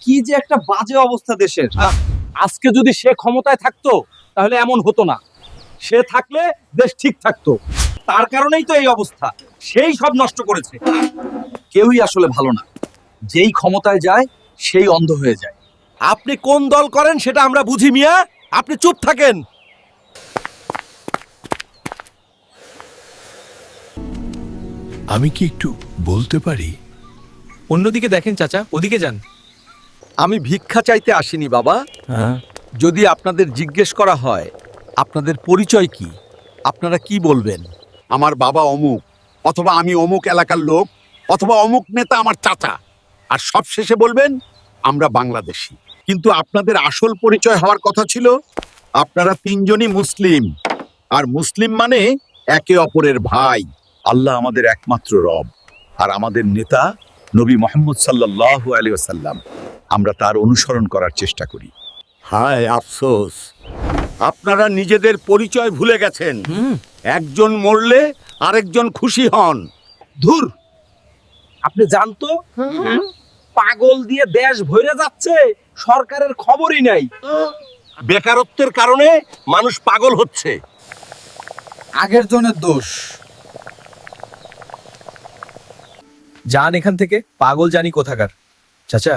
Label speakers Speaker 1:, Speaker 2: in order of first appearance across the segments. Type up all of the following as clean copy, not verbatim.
Speaker 1: কি যে একটা বাজে অবস্থা দেশের। আজকে যদি সে ক্ষমতায় থাকতো তাহলে এমন হতো না, সে থাকলে দেশ ঠিক থাকতো। তার কারণেই তো এই অবস্থা, সেই সব নষ্ট করেছে। কেউই আসলে ভালো না, যেই ক্ষমতায় যায় সেই অন্ধ হয়ে যায়।
Speaker 2: আপনি কোন দল করেন সেটা আমরা বুঝি মিয়া, আপনি চুপ থাকেন।
Speaker 3: আমি কি একটু বলতে পারি?
Speaker 4: অন্যদিকে দেখেন চাচা, ওদিকে যান।
Speaker 2: আমি ভিক্ষা চাইতে আসিনি বাবা। যদি আপনাদের জিজ্ঞেস করা হয় আপনাদের পরিচয় কি, আপনারা কি বলবেন?
Speaker 5: আমার বাবা অমুক, অথবা আমি অমুক এলাকার লোক, অথবা অমুক নেতা আমার চাচা, আর সব শেষে বলবেন আমরা বাংলাদেশী। কিন্তু আপনাদের আসল পরিচয় হওয়ার কথা ছিল আপনারা তিনজনই মুসলিম, আর মুসলিম মানে একে অপরের ভাই। আল্লাহ আমাদের একমাত্র রব, আর আমাদের নেতা নবী মুহাম্মদ সাল্লাল্লাহু আলাইহি ওয়াসাল্লাম। আমরা তার অনুসরণ করার চেষ্টা করি। হায় আফসোস, আপনারা নিজেদের পরিচয় ভুলে গেছেন। একজন মরলে আরেকজন খুশি হন।
Speaker 1: ধুর, আপনি জানতো পাগল দিয়ে দেশ ভরে যাচ্ছে, সরকারের খবরই নাই।
Speaker 2: বেকারত্বের কারণে মানুষ পাগল হচ্ছে।
Speaker 1: আগের জনের দোষ।
Speaker 4: যান এখান থেকে, পাগল জানি কোথাকার। চাচা,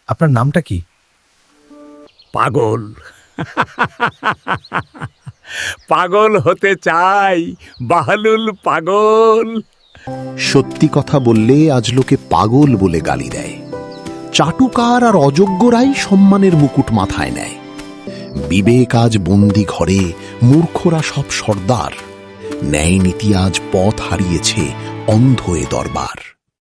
Speaker 4: আপনার নামটা কি?
Speaker 5: পাগল পাগল হতে চাই, বাহলুল পাগল।
Speaker 6: সত্যি কথা বললে আজ লোকে পাগল বলে গালি দেয়। চাটুকার আর অযোগ্যরাই সম্মানের মুকুট মাথায় নেয়। বিবেক আজ বন্দি ঘরে, মূর্খরা সব সর্দার। ন্যায় নীতি আজ পথ হারিয়েছে, অন্ধ এ দরবার।